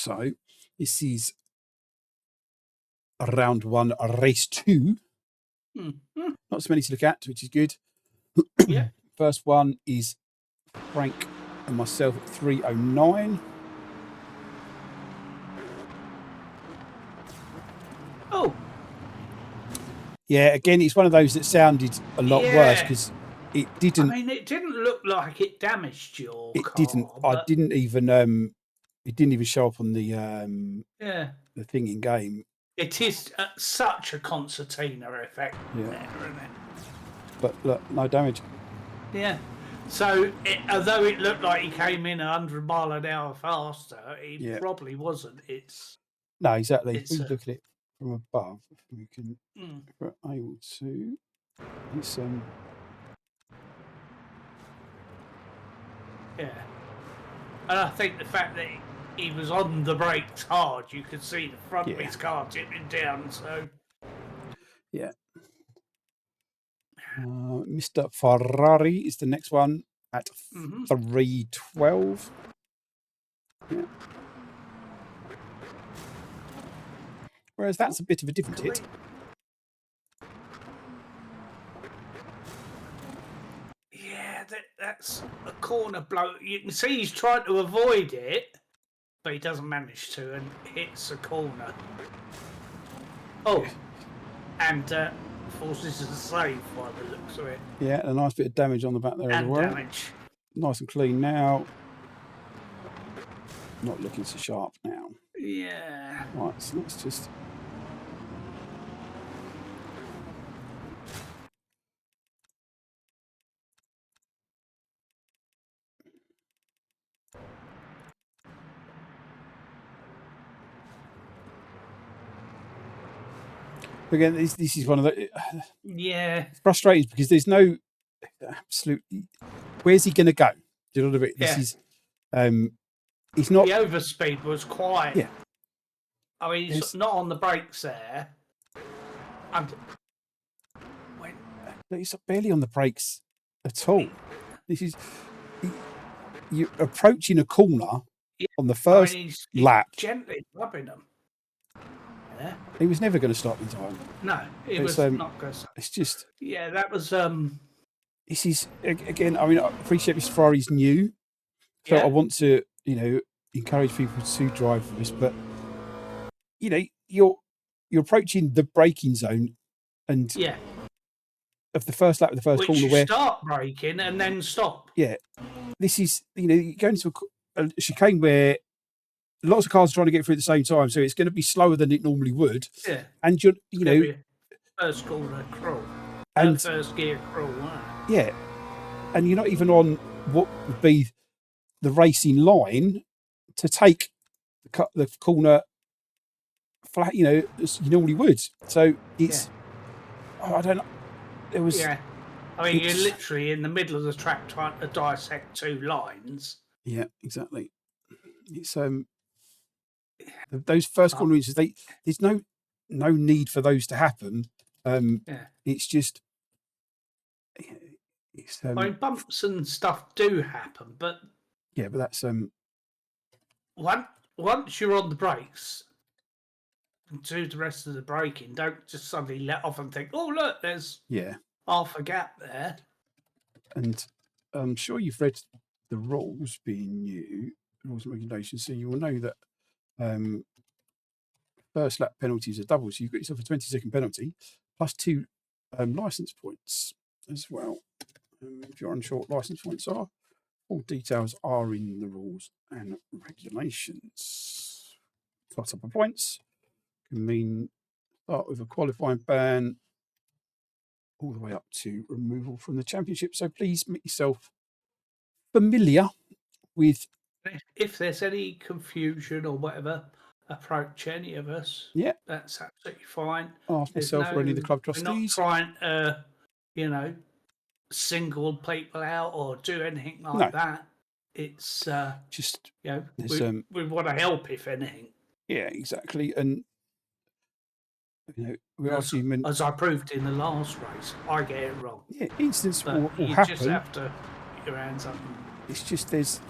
So this is round 1, race 2. Not so many to look at, which is good. Yeah. First one is Frank and myself at 3:09. Oh. Yeah, again, it's one of those that sounded a lot worse because it didn't. I mean, it didn't look like it damaged your car. Didn't. I didn't even. It didn't even show up on the the thing in game. It is such a concertina effect Yeah. there, isn't it? But look, no damage. Yeah. So, although it looked like he came in 100 miles an hour faster, he probably wasn't. No, exactly. If we look at it from above, we can. Mm. We're able to. It's Yeah. And I think the fact that he was on the brakes hard, you could see the front of his car tipping down. So. Yeah. Mr. Ferrari is the next one at 3:12. Yeah. Whereas that's a bit of a different hit. Yeah, that's a corner blow. You can see he's trying to avoid it, but he doesn't manage to and hits a corner. Oh, and forces a save by the looks of it. Yeah, a nice bit of damage on the back there as well. Damage. Nice and clean now. Not looking so sharp now. Yeah. Right, so let's just. Again, this is one of the frustrating because there's no absolute. Where's he going to go? Do you know what I mean? This is he's not. The overspeed was quite. Yeah. I mean, he's not on the brakes there. He's barely on the brakes at all. This is you're approaching a corner on the first lap. Gently rubbing them. Yeah. He was never going to stop in time. No, it was not going to stop. It's just. Yeah, that was. This is again. I mean, I appreciate Mr. Ferrari's new, so I want to, encourage people to drive for this. But you're approaching the braking zone, and of the first lap of the first corner, where start braking and then stop. Yeah, this is you go into a chicane where lots of cars are trying to get through at the same time, so it's going to be slower than it normally would. Yeah, and you're first corner crawl and first gear crawl. Yeah, and you're not even on what would be the racing line to take the corner flat, as you normally would. So it's I don't know. It was. Yeah, I mean, you're literally in the middle of the track trying to dissect two lines. Yeah, exactly. It's those first corner inches. There's no need for those to happen. It's just. I mean, bumps and stuff do happen, but but that's once you're on the brakes, do the rest of the braking. Don't just suddenly let off and think, "Oh, look, there's half a gap there." And I'm sure you've read the rules, being new rules and regulations, so you will know that first lap penalties are double. So you've got yourself a 20-second penalty plus 2 license points as well. If you're unsure what license points are, all details are in the rules and regulations. Plus up of points can mean start with a qualifying ban all the way up to removal from the championship. So please make yourself familiar with. If there's any confusion or whatever, approach any of us. Yeah, that's absolutely fine. Ask myself or any of the club trustees. We're not trying to, single people out or do anything like that. It's just we want to help if anything. Yeah, exactly. And as I proved in the last race, I get it wrong. Yeah, incidents will you happen. Just have to get your hands up. It's just there's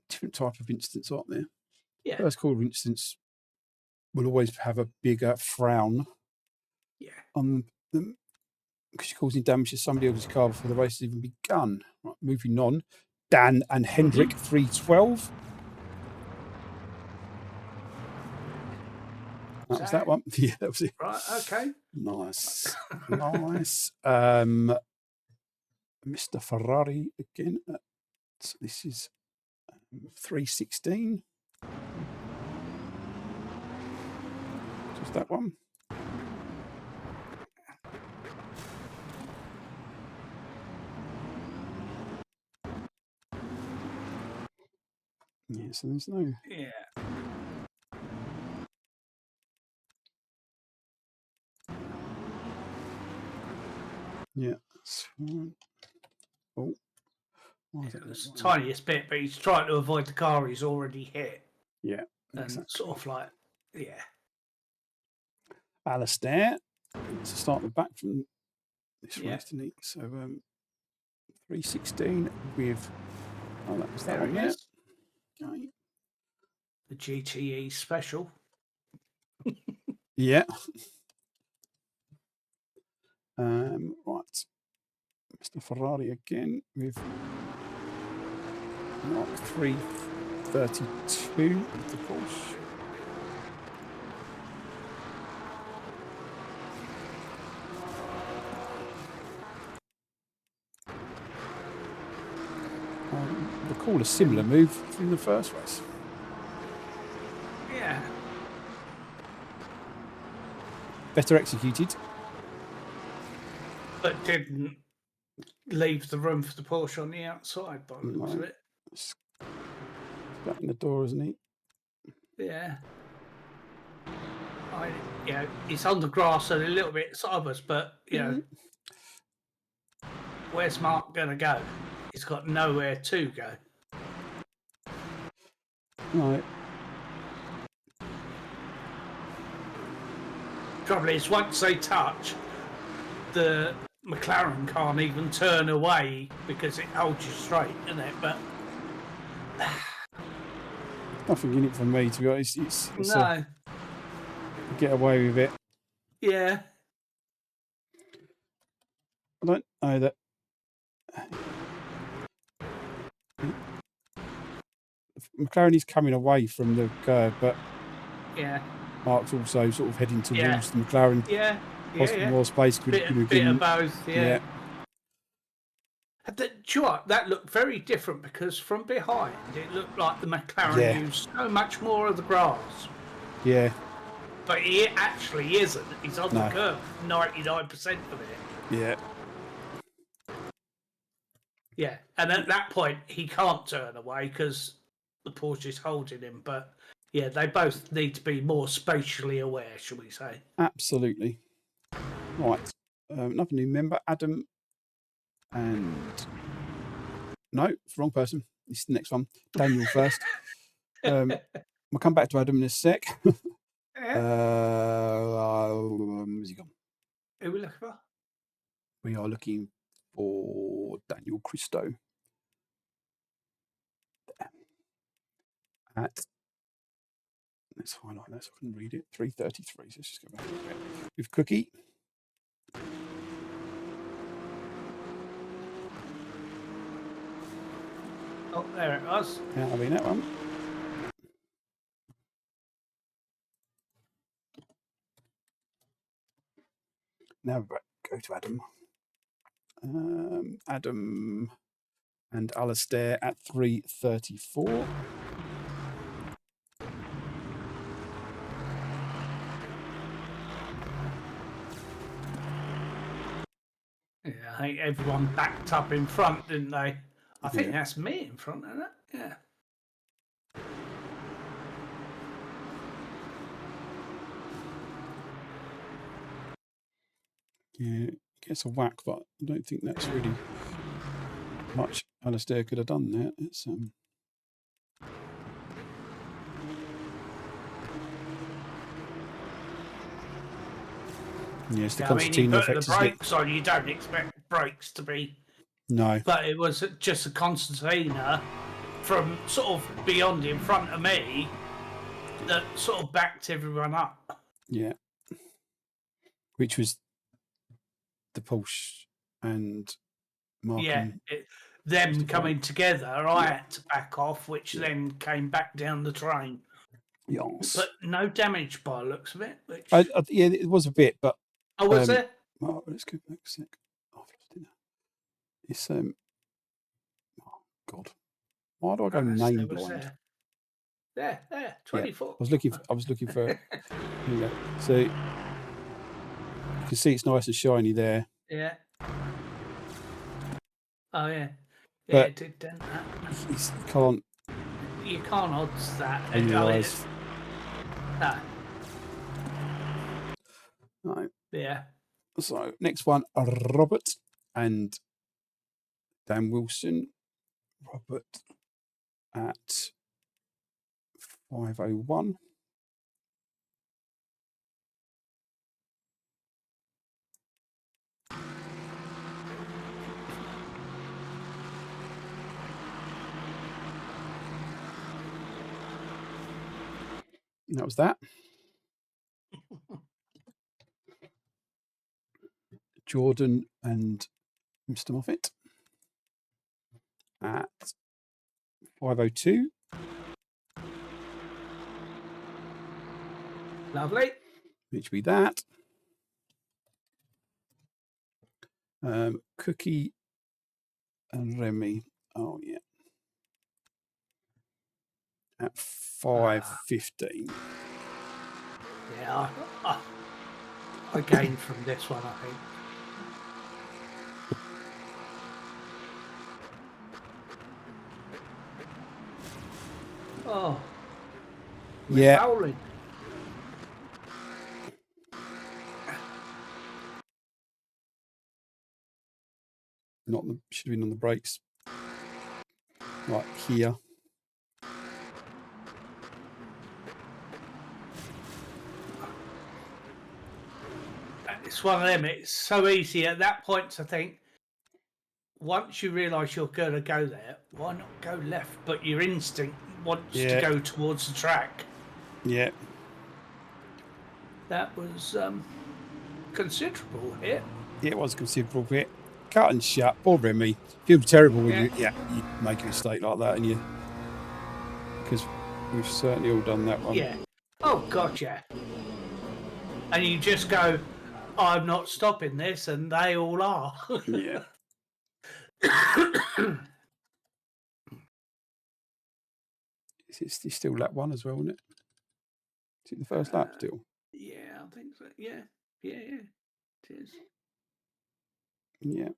different type of instance, aren't there? Yeah. First call of instance will always have a bigger frown Yeah. on them because you're causing damage to somebody else's car before the race has even begun. Right, moving on. Dan and Hendrik 312. That was that one. Yeah, that was it. Right, okay. Nice. Nice. Mr. Ferrari again. This is 316. Just that one. Yeah, so there's no. Yeah. Yeah, that's fine. Oh, why is Yeah, that it's the right? tiniest bit, but he's trying to avoid the car he's already hit. Yeah, And exactly. sort of like, yeah. Alistair. Let's start the back from this Yeah. race, didn't he? So 316 with. Oh, that was that There one it there. is. Okay. The GTE special. Yeah. Right. Mr. Ferrari again with Mark 332 of course. Recall a similar move from the first race. Yeah. Better executed. But didn't leave the room for the Porsche on the outside by the looks of it. Back in the door, isn't he? Yeah. It's on the grass and a little bit sideways, but where's Mark gonna go? He's got nowhere to go. Right. Trouble is, once they touch, the McLaren can't even turn away because it holds you straight, isn't it? But Nothing in it for me, to be honest. It's no. Get away with it. Yeah. I don't know that. McLaren is coming away from the curve, but Mark's also sort of heading towards the McLaren. Possibly more space could bit of both. Yeah. Do you know what? That looked very different because from behind it looked like the McLaren used so much more of the grass. Yeah. But he actually isn't. He's on the curve 99% of it. Yeah. Yeah, and at that point he can't turn away because the Porsche is holding him. But yeah, they both need to be more spatially aware, shall we say? Absolutely. Right. Another new member, Adam. And no, it's the wrong person. This is the next one. Daniel first. We'll come back to Adam in a sec. Where's he gone? Who are we looking for? We are looking for Daniel Christo. Let's highlight that so I can read it. 333. So let's just go back a bit. With Cookie. Oh, there it was. Yeah, I mean that one. Now go to Adam. Adam and Alistair at 334. Yeah, I think everyone backed up in front, didn't they? I think that's me in front, isn't it? Yeah. Yeah, it gets a whack, but I don't think that's really much Alistair could have done there. It's yes, the concertina effect. The brakes on, you don't expect brakes to be. No. But it was just a concertina from sort of beyond in front of me that sort of backed everyone up. Yeah. Which was the Porsche and Markham. Yeah, them 65. coming together, I Yeah. had to back off, which Yeah. then came back down the train. Yes. But no damage by the looks of it. Which... yeah, it was a bit, but Oh, was there? well, let's go back a sec. Oh, I've lost it now. It's oh God, why do I go name blind? There, 24. Yeah, I was looking for. Here we go. So you can see it's nice and shiny there. Yeah. Oh yeah. Yeah, But it did dent that. You You can't odds that. realise. No. No. Yeah. So next one, Robert and Dan Wilson. Robert at 5:01. And that was that. Jordan and Mr. Moffat at 5:02. Lovely. Which would be that. Cookie and Remy. Oh yeah. At 5:15. Yeah, I gained from this one, I think. Oh. Yeah. Bowling. Should have been on the brakes. Right here. It's one of them. It's so easy at that point to think, once you realise you're going to go there, why not go left? But your instinct wants to go towards the track. Yeah. That was considerable hit. Yeah, it was a considerable hit. Cut and shut. Poor Remy. Feels terrible when you make a mistake like that, and you, because we've certainly all done that one. Yeah. Oh God, yeah. And you just go, I'm not stopping this, and they all are. Yeah. It's still lap one as well, isn't it? Is it the first lap still? Yeah, I think so. Yeah. It is. Yeah.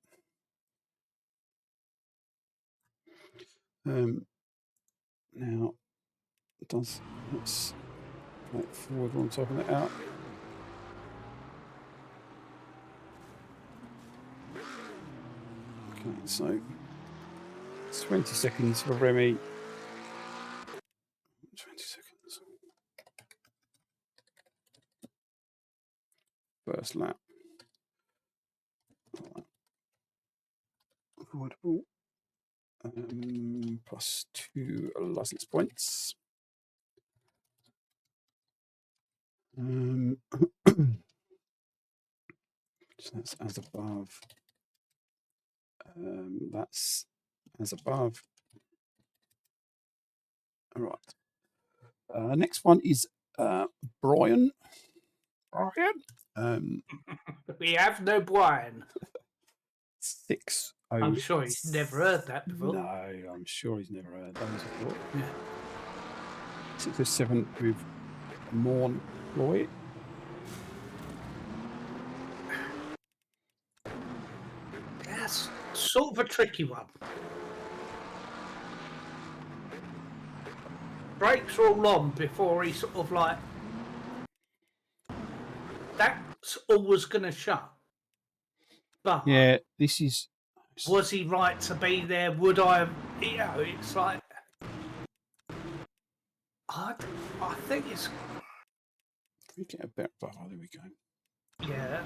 Now, let's wait forward one typing that out. Okay, so 20 seconds for Remy. 20 seconds. First lap. Avoidable. Plus 2 license points. So that's as above. That's as above. All right. Next one is Brian. We have no Brian. 6. I'm sure he's never heard that before. No, I'm sure he's never heard those before. Yeah. 607 with Morn Lloyd. That's sort of a tricky one. Brakes are all on before he sort of like. That's always going to shut. But yeah, this is. Was he right to be there? Would I have? You know, it's like. I think it's. We get a bit above. There we go. Yeah.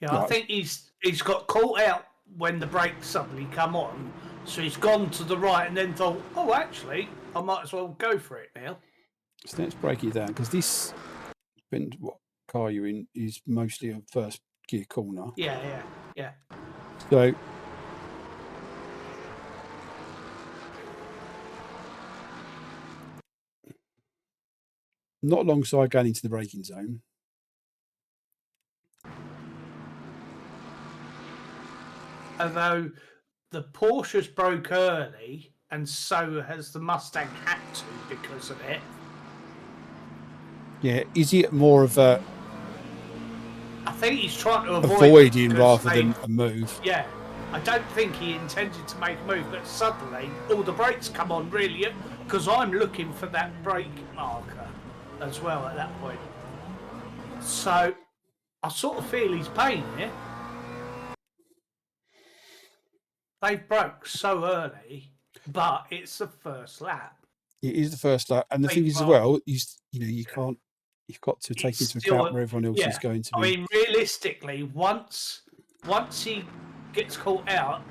Yeah, I Right. think he's got caught out when the brakes suddenly come on, so he's gone to the right and then thought, oh, actually, I might as well go for it now. So let's break it down, because this, depends what car you're in, is mostly a first gear corner. Yeah. So not alongside going into the braking zone. Although the Porsche's broke early, and so has the Mustang had to because of it. Yeah, is it more of a I think he's trying to avoiding rather than a move? Yeah, I don't think he intended to make a move, but suddenly all the brakes come on really, because I'm looking for that brake marker as well at that point. So I sort of feel he's paying it. They broke so early, but it's the first lap. It is the first lap, and the thing is as well, you can't. You've got to take into account where everyone else is going to be. I mean, realistically, once he gets caught out,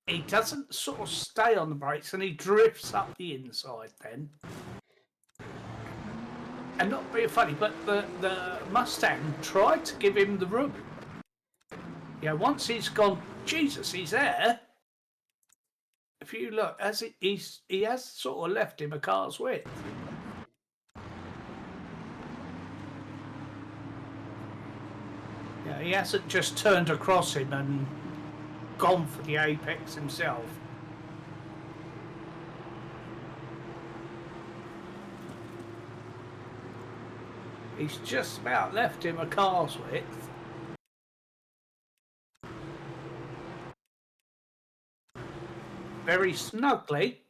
he doesn't sort of stay on the brakes and he drifts up the inside then. And not being funny, but the Mustang tried to give him the room. Yeah, once he's gone, Jesus, he's there. If you look, he has sort of left him a car's width. Yeah, he hasn't just turned across him and gone for the apex himself. He's just about left him a car's width. Very snugly.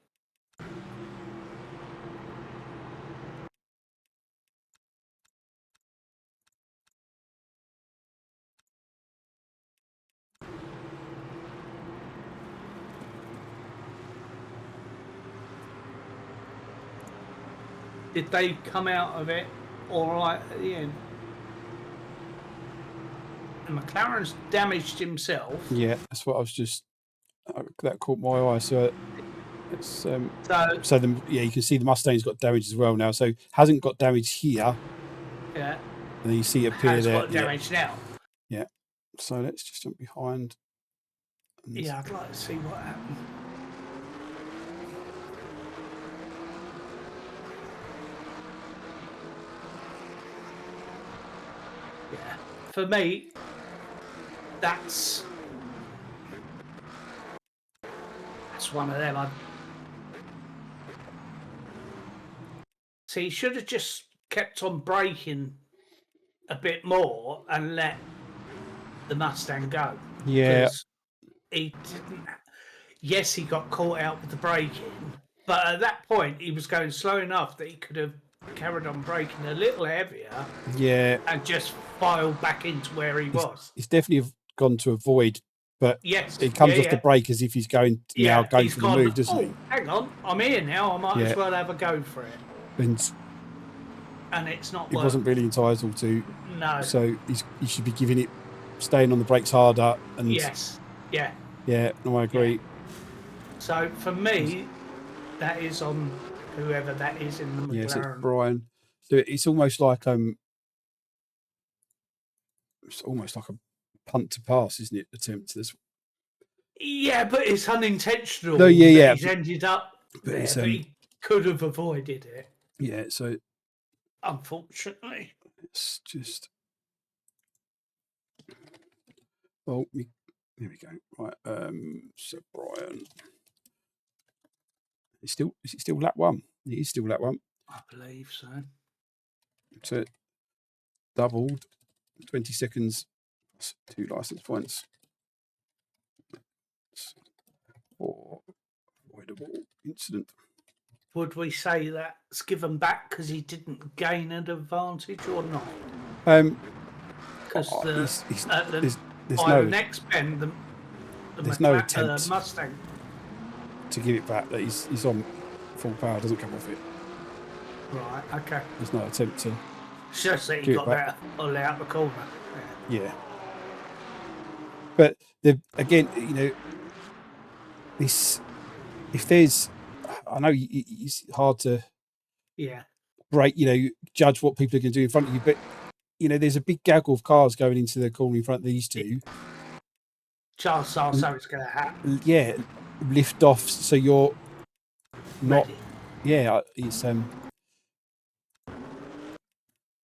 Did they come out of it all right at the end? And McLaren's damaged himself. Yeah, that's what I was just. That caught my eye. So it's you can see the Mustang's got damage as well now. So hasn't got damage here. Yeah. And then you see it appear there. Got damage now. Yeah. So let's just jump behind. Yeah, I'd like to see what happened. Yeah. For me, that's one of them. See, he should have just kept on braking a bit more and let the Mustang go. Yeah. He didn't. Yes, he got caught out with the braking, but at that point, he was going slow enough that he could have carried on braking a little heavier. Yeah. And just filed back into where he was. He's definitely gone to avoid, but yes, it comes off the brake as if he's going now going for the move, doesn't he? Hang on, I'm here now. I might as well have a go for it. And it's not. He wasn't really entitled to. No. So he should be giving it, staying on the brakes harder. And yes. Yeah. Yeah. No, I agree. Yeah. So for me, that is on whoever that is in the McLaren. Yes, it's Brian. So it's almost like a punt to pass, isn't it? Attempt to this. Yeah, but it's unintentional. No, yeah. He's ended up there, but he could have avoided it. Yeah, so unfortunately, it's just. Well, there we go. Right. So Brian, is it still lap one? It is still lap one. I believe so. So doubled, 20 seconds, 2 license points. Or avoidable incident. Would we say that's given back because he didn't gain an advantage or not? Because the next bend, there's no attempt the Mustang to give it back. That he's on full power, doesn't come off it. Right. Okay. There's no attempt to. It's just that he got that all out the corner. Yeah. But again, you know, this, if there's, I know it's hard to judge what people are going to do in front of you, but you know, there's a big gaggle of cars going into the corner in front of these two. Chances are so it's going to happen. Yeah, lift off so you're not. Ready. Yeah, it's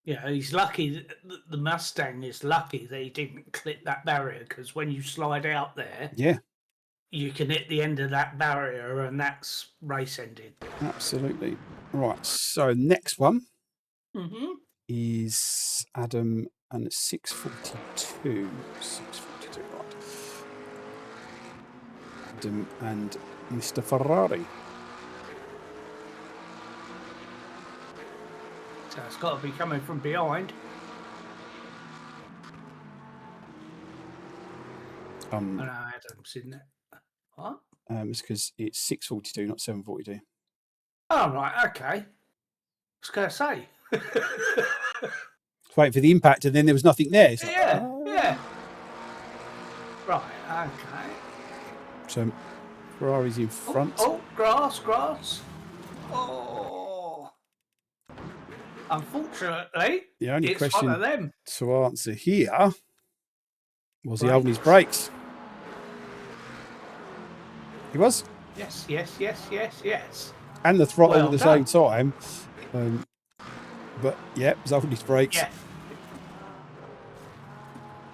Yeah, he's lucky. The Mustang is lucky that he didn't clip that barrier, because when you slide out there, you can hit the end of that barrier, and that's race ended. Absolutely. Right. So next one Mm-hmm. is Adam and 642. 642. Right. Adam and Mr. Ferrari. So it's got to be coming from behind. I know Adam's in there. What? It's because it's 642, not 742. Oh, right. Okay. I was going to say. Waiting for the impact, and then there was nothing there. It's like, yeah. Right. Okay. So Ferrari's in front. Oh, grass. Oh. Unfortunately, The only it's question one of them to answer here was he holding his brakes? He was. Yes. And the throttle at the same time. But yeah, was holding his brakes.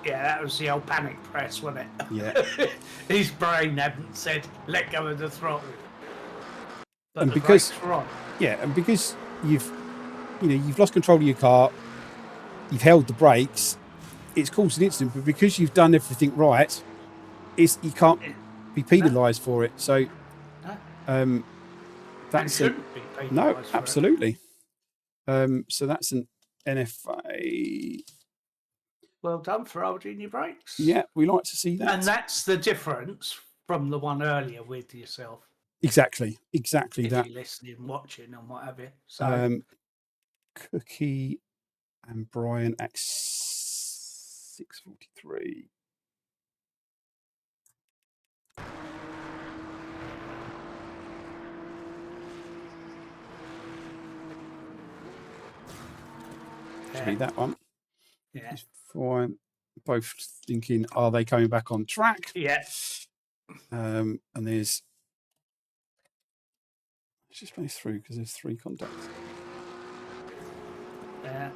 Yeah, that was the old panic press, wasn't it? Yeah. His brain hadn't said, let go of the throttle. But and the because brakes were on. Yeah, and because you've lost control of your car, you've held the brakes, it's caused an incident, but because you've done everything right, you can't be penalised for it. So that's shouldn't be penalised no, for absolutely. So that's an NFA. Well done for holding your brakes. Yeah, we like to see that. And that's the difference from the one earlier with yourself. Exactly if that. If you're listening, watching, and what have you. So, Cookie and Brian at 643. Should be that one. Yeah. Fine. Both thinking, are they coming back on track? Yeah. And there's. Let's just play through because there's 3 contacts. Yeah.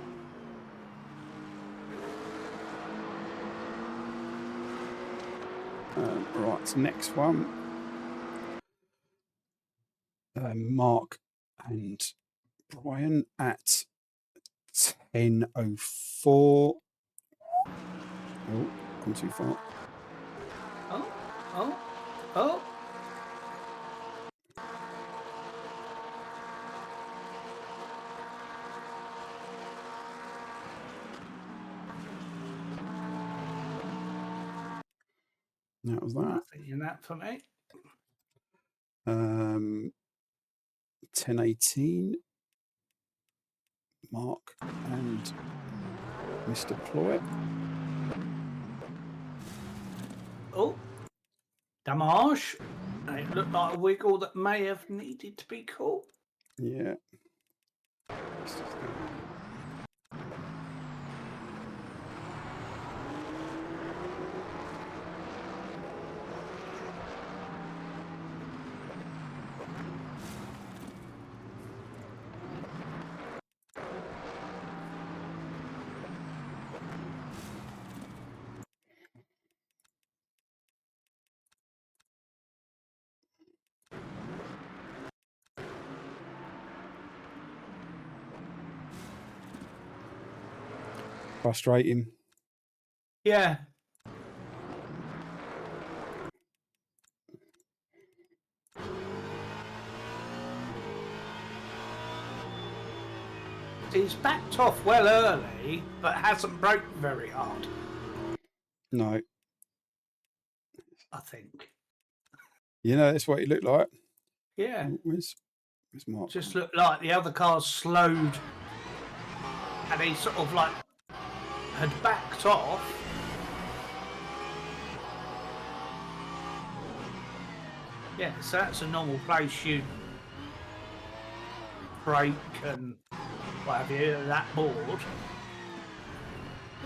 Right, next one. Mark and Brian at 10:04. Oh, gone too far. Oh. That was that. Thinking that for me. 10:18. Mark and Mr. Ploy. Oh, damage. It looked like a wiggle that may have needed to be caught. Yeah. Frustrating. Yeah. He's backed off well early, but hasn't broke very hard. No. I think. You know, that's what it looked like. Yeah. Where's Mark? Just looked like the other cars slowed, and he sort of like had backed off, Yeah, so that's a normal place you brake and what have you, that board.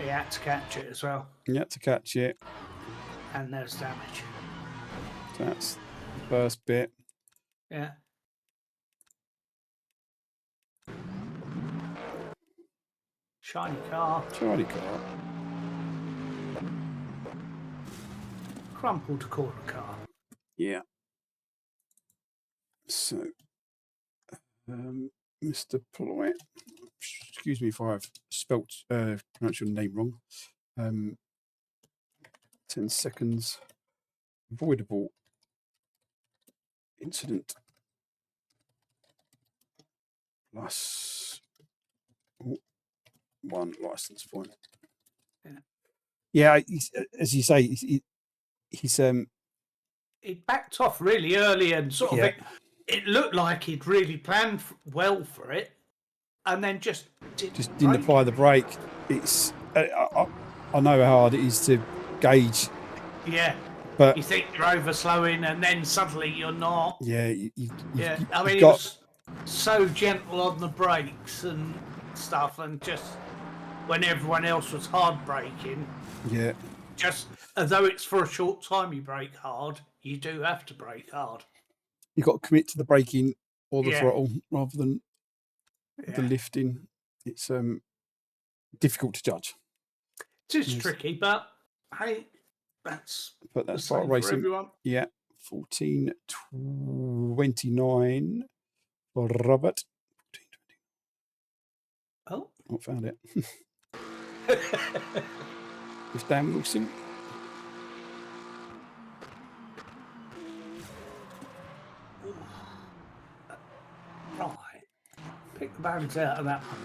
He had to catch it as well. You had to catch it. And there's damage. So that's the first bit. Yeah. Shiny car. Shiny car. Crumpled corner car. Yeah. So, Mr. Ploy, excuse me if I've pronounced your name wrong. 10 seconds. Avoidable incident. Plus 1 license point. Yeah, as you say, he's He backed off really early and sort of it looked like he'd really planned well for it, and then just didn't apply the brake. It's I know how hard it is to gauge. Yeah, but you think you're over slowing, and then suddenly you're not. Yeah, I mean, he was so gentle on the brakes and stuff, and just when everyone else was hard braking. Yeah. Just although it's for a short time you brake hard, you do have to brake hard. You've got to commit to the braking or the throttle rather than the lifting. It's difficult to judge. It is tricky, but hey, that's part of racing. For everyone. Yeah, 14:29 for Robert. Oh, I found it. It's Dan Wilson. Right. Pick the balance out of that one.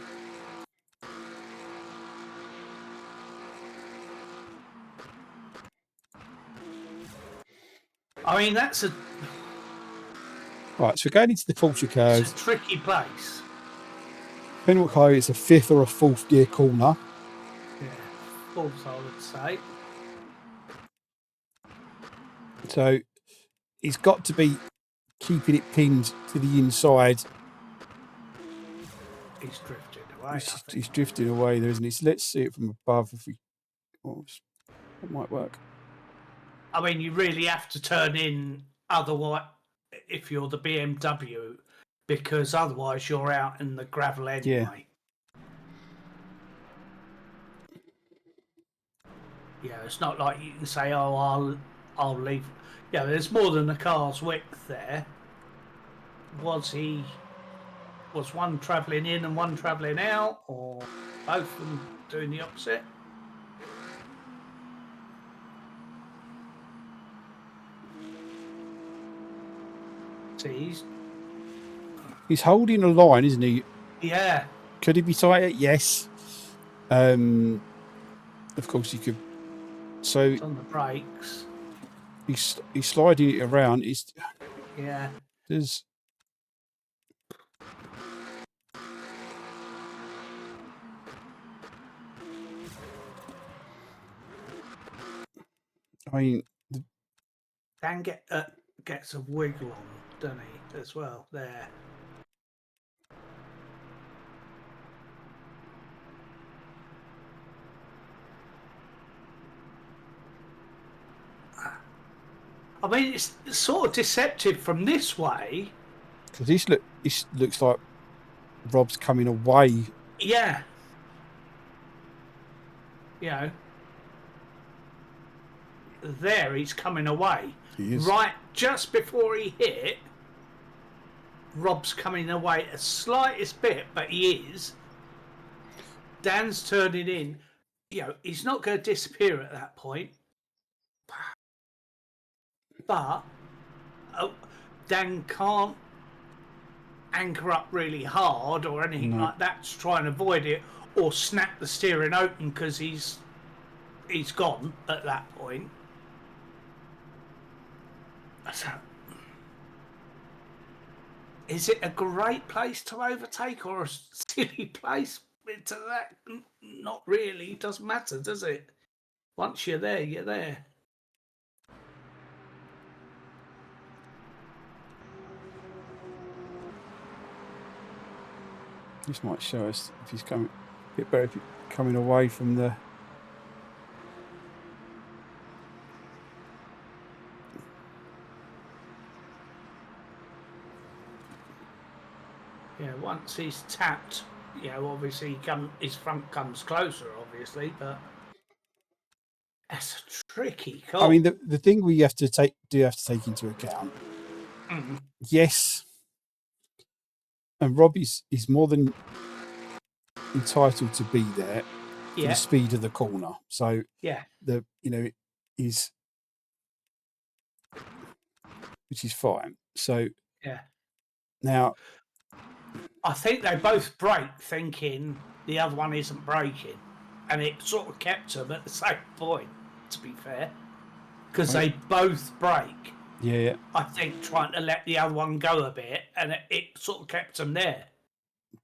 I mean, that's a... Right, so going into the full chicane. It's a tricky place. Depending what car, it's a 5th or a 4th gear corner. Yeah, 4th, I would say. So he's got to be keeping it pinned to the inside. He's drifted away. He's drifting away there, isn't he? So let's see it from above. If we, that might work. I mean, you really have to turn in otherwise if you're the BMW, because otherwise you're out in the gravel anyway. Yeah, it's not like you can say, "Oh, I'll leave." Yeah, there's more than a car's width there. Was one travelling in and one travelling out, or both of them doing the opposite? See, he's holding a line, isn't he? Yeah. Could he be tighter? Yes. Of course he could. So it's on the brakes. He's sliding it around. There's. I mean, Dan gets a wiggle on, doesn't he, as well, there. I mean, it's sort of deceptive from this way. Because this looks like Rob's coming away. Yeah. You know. There, he's coming away. He is. Right just before he hit, Rob's coming away a slightest bit, but he is. Dan's turning in. You know, he's not going to disappear at that point. But Dan can't anchor up really hard or anything like that to try and avoid it, or snap the steering open because he's gone at that point. So, is it a great place to overtake or a silly place to that? Not really. It doesn't matter, does it? Once you're there, you're there. This might show us if he's coming a bit better if he's coming away from the. Yeah, once he's tapped, obviously his front comes closer, obviously, but that's a tricky call. I mean, the thing we have to take into account. Yes, and Rob is more than entitled to be there for the speed of the corner. So is which is fine. So now I think they both brake thinking the other one isn't braking, and it sort of kept them at the same point, to be fair, because they both brake. Yeah. I think trying to let the other one go a bit, and it sort of kept them there.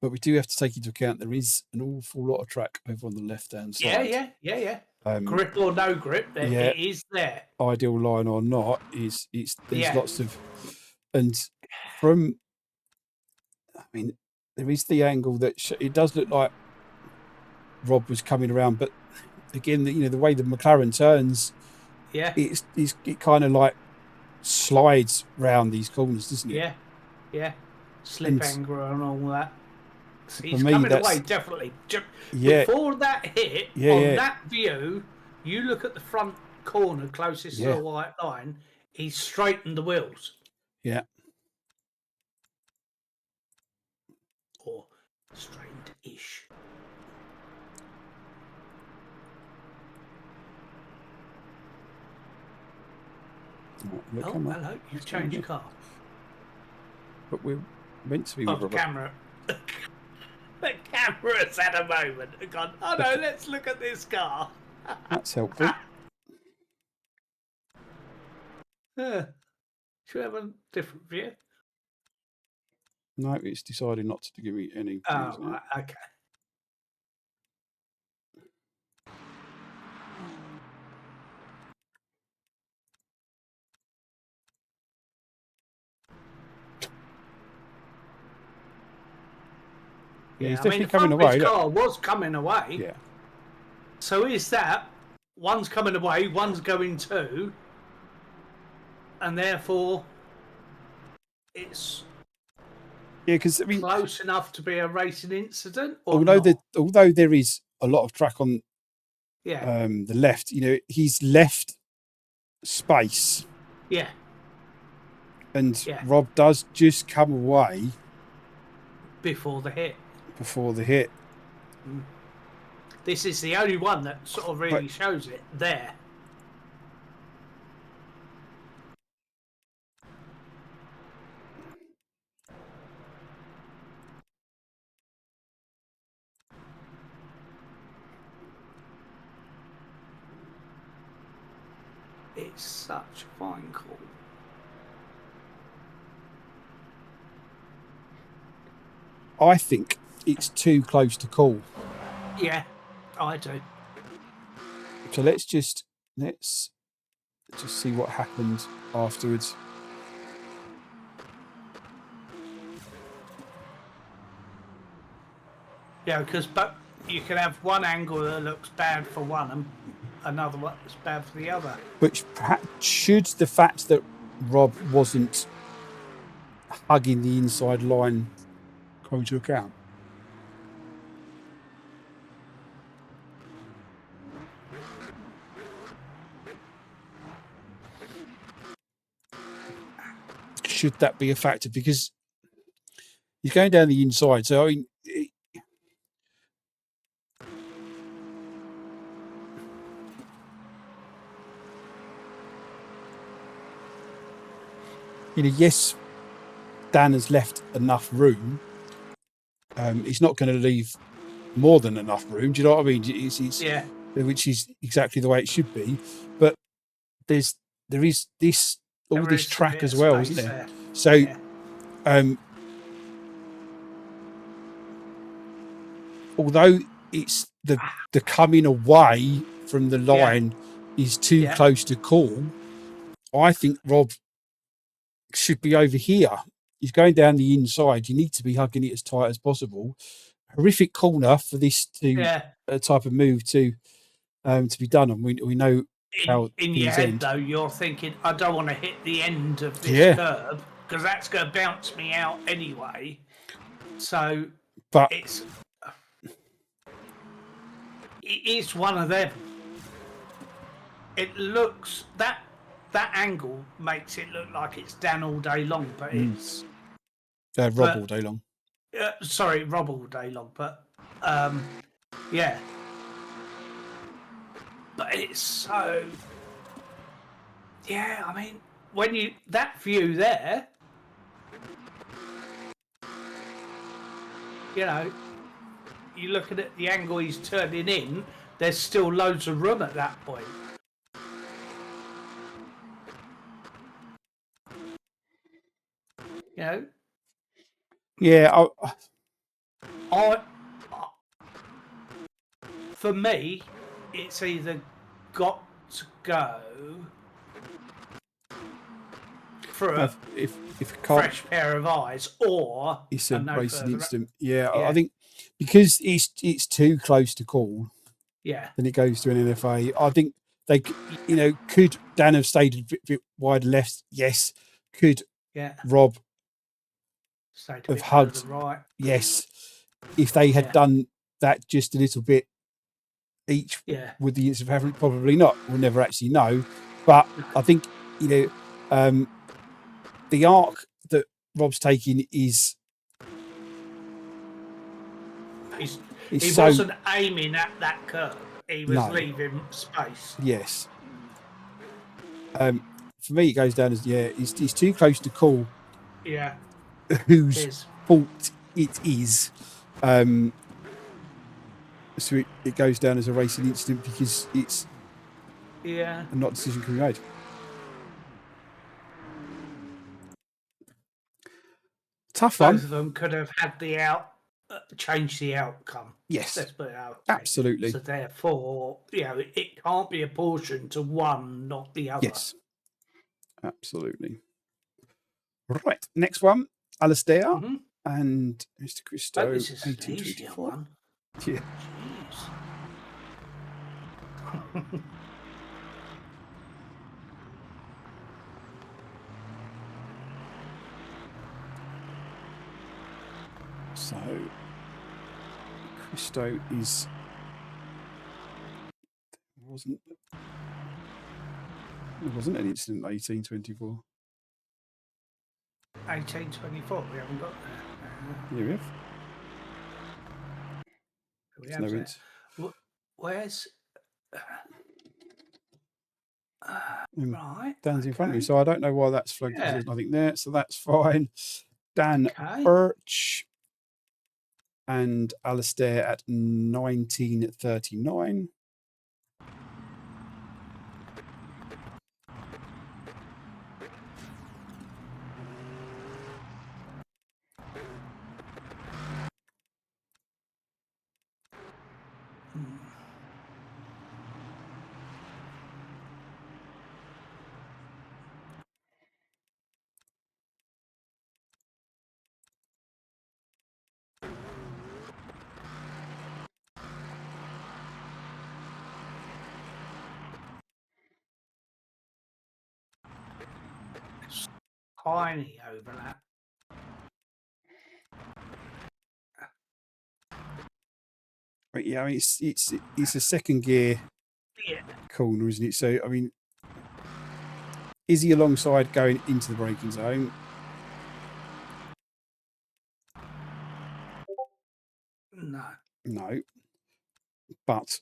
But we do have to take into account there is an awful lot of track over on the left-hand side. Yeah. Grip or no grip, it is there. Ideal line or not, there's lots of, and from, I mean, there is the angle that it does look like Rob was coming around, but again, the way the McLaren turns, it kind of like slides round these corners, doesn't it? Yeah. Slip angle and all that. So he's coming away, definitely. Before that hit, on that view, you look at the front corner closest to the white line, he's straightened the wheels. Yeah. Or straightened-ish. Hello, you've changed your car. But we're meant to be with the camera. The camera's had a moment and gone, oh no, let's look at this car. That's helpful. Should we have a different view? No, it's decided not to give me any. Right, okay. Yeah, he's definitely coming away. The car was coming away. Yeah. So is that one's coming away, one's going to, and therefore it's because close enough to be a racing incident. Although there is a lot of track on the left, he's left space. Yeah. And Rob does just come away before the hit. This is the only one that sort of really shows it there. It's such a fine call. I think it's too close to call. Yeah, I do. So let's just see what happened afterwards. Yeah, because you can have one angle that looks bad for one and another one that's bad for the other. Which perhaps should the fact that Rob wasn't hugging the inside line come into account? Should that be a factor? Because he's going down the inside. So, I mean, yes, Dan has left enough room. He's not going to leave more than enough room. Do you know what I mean? Yeah. Which is exactly the way it should be. But there is this track as well, isn't there? So, although it's the coming away from the line is too close to call, I think Rob should be over here. He's going down the inside. You need to be hugging it as tight as possible. horrific corner for this to Yeah. type of move to be done, and we know how In your things head, end. though, you're thinking, I don't want to hit the end of this Yeah. curve because that's going to bounce me out anyway. So But it is one of them. It looks that angle makes it look like it's Dan all day long, but it's Rob all day long. Sorry, Rob all day long, but yeah. But it's so, yeah. I mean, when you that view there, you know, you're looking at the angle he's turning in. There's still loads of room at that point. You know. Yeah. For me, it's either got to go for a fresh pair of eyes, or it's a racing instant. Yeah, yeah, I think because it's too close to call. Yeah. Then it goes to an NFA. I think they, could Dan have stayed a bit wide left? Yes. Could Rob have hugged? Right. Yes. If they had done that just a little bit each with the use of having, probably not. We'll never actually know. But I think, the arc that Rob's taking is he wasn't aiming at that curve. He was leaving space. Yes. For me, it goes down as he's too close to call. Yeah. Whose fault it is. So it goes down as a racing incident because it's not a decision can be made. Tough one. Both of them could have had changed the outcome. Yes. Let's put it out. Absolutely. So therefore, it can't be apportioned to one, not the other. Yes. Absolutely. Right. Next one, Alistair and Mr. Christo. This is an easier one. Yeah. So Christo wasn't an incident 1824. 1824. We haven't got there. Yeah, we have. Where's right? Dan's in front of me, so I don't know why that's flagged. There's nothing there, so that's fine. Dan Birch and Alistair at 1939. Tiny overlap. But yeah, I mean, it's a second gear corner, isn't it? So I mean, is he alongside going into the braking zone? No. But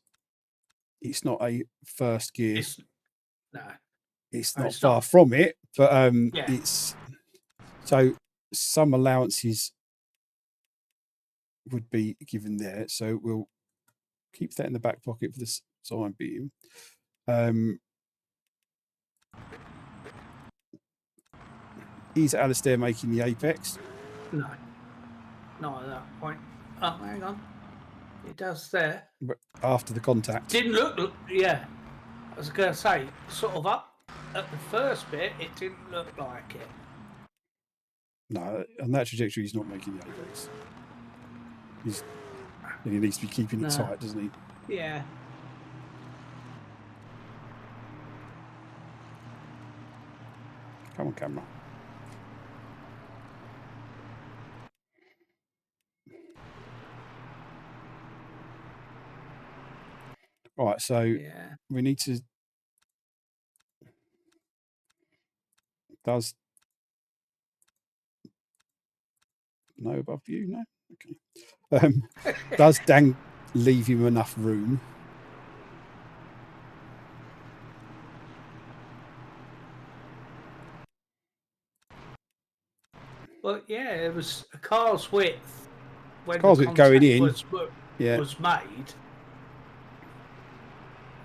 it's not a first gear. It's not far from it, but it's so some allowances would be given there. So we'll keep that in the back pocket for this time being. Is Alistair making the apex? No, not at that point. Oh, hang on. It does there. But after the contact. Didn't look, I was going to say, sort of up at the first bit, it didn't look like it. No, on that trajectory, he's not making the apex. then he needs to be keeping it No. tight, doesn't he? Yeah. Come on, camera. Right, so Yeah. we need to. Does no above view? No. Okay. Does Dan leave him enough room? Well, yeah, it was a car's width when Car's the width going contact in. was made.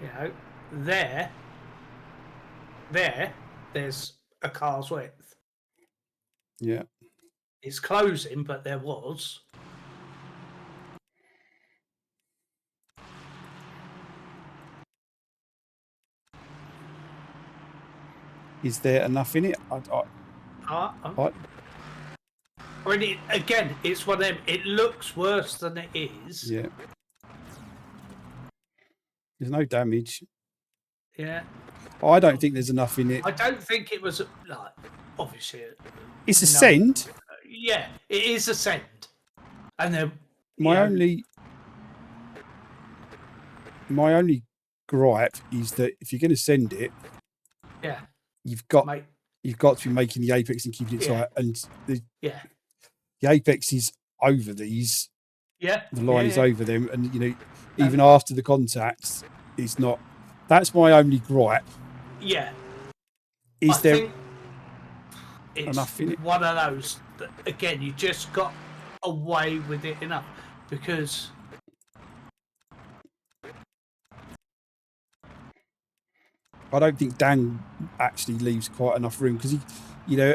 You know, there's a car's width. Yeah. It's closing, but there was. Is there enough in it? I mean, again, it's one of them. It looks worse than it is. Yeah. There's no damage. Yeah. I don't think there's enough in it. I don't think it was like obviously. It's a send. Yeah, it is a send. And then My only gripe is that if you're going to send it, yeah, you've got to be making the apex and keeping it tight, and the apex is over these. Yeah, the line is over them, and you know, even after the contacts, it's not. That's my only gripe. Yeah. Is I there think enough in it? One of those that, again, you just got away with it enough because I don't think Dan actually leaves quite enough room because he, you know,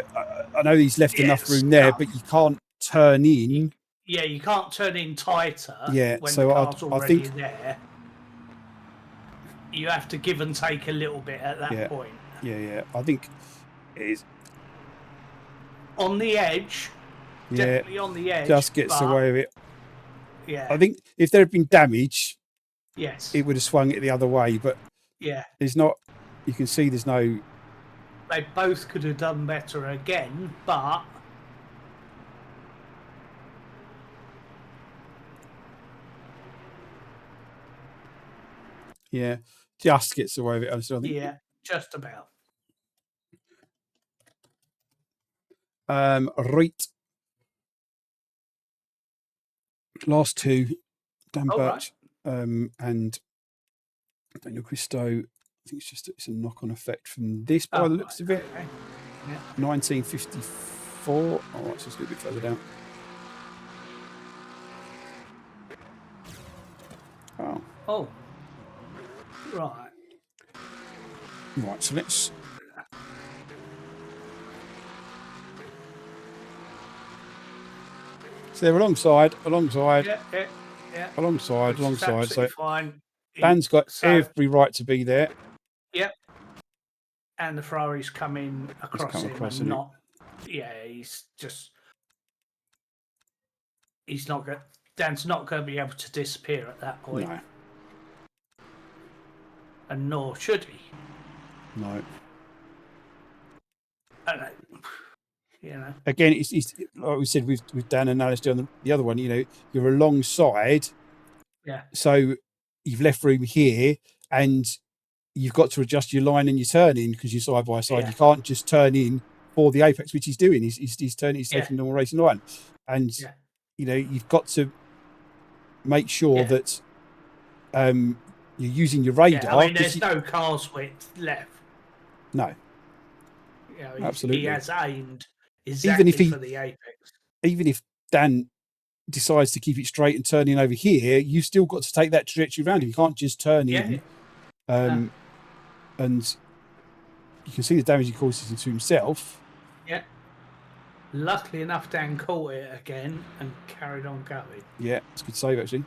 I know he's left enough room there, but you can't turn in. Yeah, you can't turn in tighter. Yeah, when so the car's already I think there. You have to give and take a little bit at that point. Yeah. I think it is on the edge. Yeah, definitely on the edge. Just gets away with it. Yeah. I think if there had been damage, yes, it would have swung it the other way. But yeah, there's not. You can see there's no. They both could have done better again, but. Yeah, just gets away with it. So I think. Yeah, just about. Right. Last two, Dan Birch and Daniel Christo. I think it's a knock-on effect from this by the looks of it. Okay. Yeah. 1954. All right, so it's a little bit further down. Oh. Right. Right, so let's. So they're alongside. Yeah. Alongside. So fine. Dan's got every right to be there. Yep. And the Ferrari's coming across him and not. Yeah, he's not going. Dan's not going to be able to disappear at that point. No. And nor should he. No. You know. Again, it's like we said with Dan and Alistair on the other one. You know, you're alongside. Yeah. So you've left room here, and you've got to adjust your line and your turning because you're side by side. Yeah. You can't just turn in for the apex, which he's doing. He's turning. He's taking the normal racing line, and you know you've got to make sure that you're using your radar. Yeah, I mean, there's no car's width left. No. You know, absolutely. He has aimed exactly for the apex. Even if Dan decides to keep it straight and turn in over here, you've still got to take that trajectory around him. You can't just turn in. And you can see the damage he causes to himself. Yeah. Luckily enough, Dan caught it again and carried on going. Yeah, it's a good save, actually.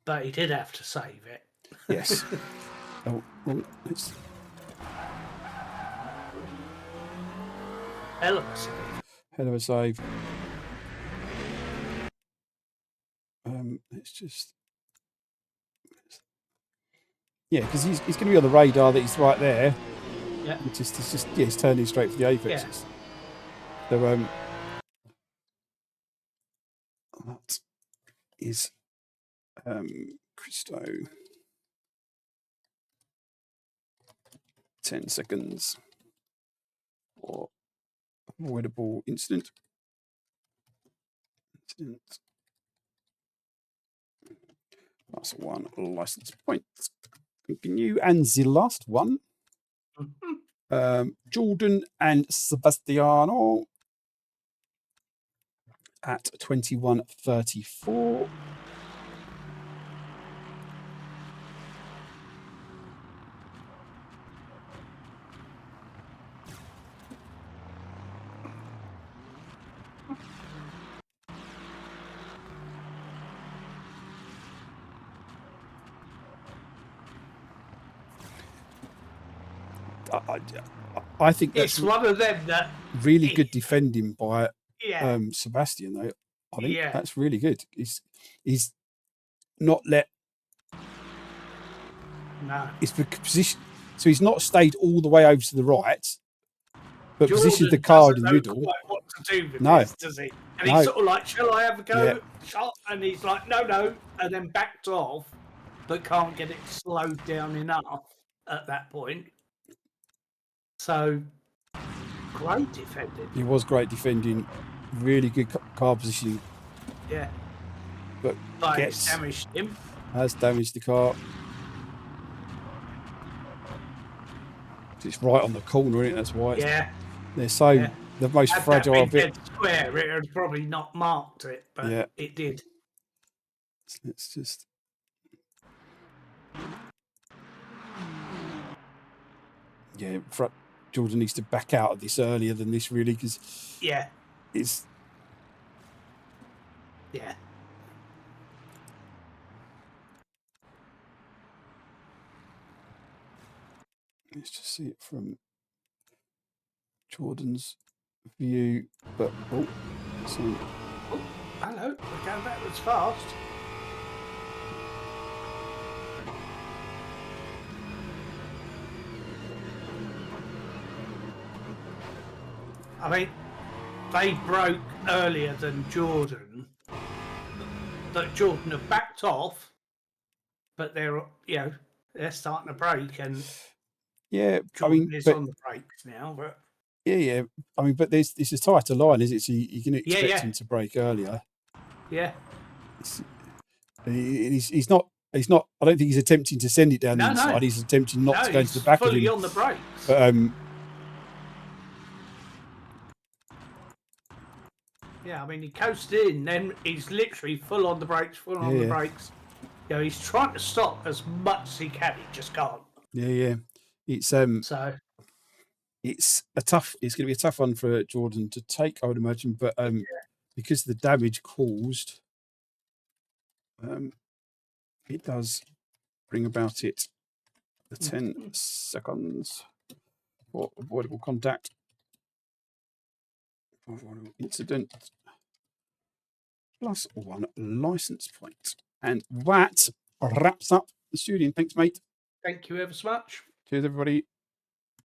But he did have to save it. Yes. Oh, well, it's... Hell of a save. Hell of a save. Let's just. Yeah, because he's going to be on the radar that he's right there. Yeah. It's just yeah, he's turning straight for the apexes. So that is Christo. 10 seconds for avoidable incident. That's 1 license point. Continue. And the last one, Jordan and Sebastiano at 21:34. I think that's It's one of them that really good defending by yeah, Sebastian, though. I think yeah. that's really good. He's not let No. his position, so he's not stayed all the way over to the right, but Jordan positioned the car in doesn't the know middle. quite what to do with No. this, does he? And he's sort of like, shall I have a go? Yeah. Shot, and he's like, no, and then backed off, but can't get it slowed down enough at that point. So great defending. He was great defending, really good car positioning. Yeah. But it's damaged him. Has damaged the car. It's right on the corner, isn't it? That's why. They're so the most fragile bit. Square, it had probably not marked it, but it did. Let's just. Yeah, Jordan needs to back out of this earlier than this, really, because it's. Yeah. Let's just see it from Jordan's view, but hello, we're going backwards fast. I mean, they broke earlier than Jordan. That Jordan have backed off, but they're they're starting to break, and Jordan is on the brakes now. But I mean, but this is a tighter line, is it? So you can expect him to break earlier. Yeah. He's not. I don't think he's attempting to send it down the inside. He's attempting not to go into the back of him. Fully on the brakes. But yeah, I mean, he coasted in, then he's literally full on the brakes, on the brakes. You know, he's trying to stop as much as he can. He just can't. Yeah. It's so it's going to be a tough one for Jordan to take, I would imagine. But because of the damage caused, it does bring about the 10 seconds for avoidable contact. Avoidable incident. Plus 1 license point. And that wraps up the Stewarding. Thanks, mate. Thank you ever so much. Cheers, everybody.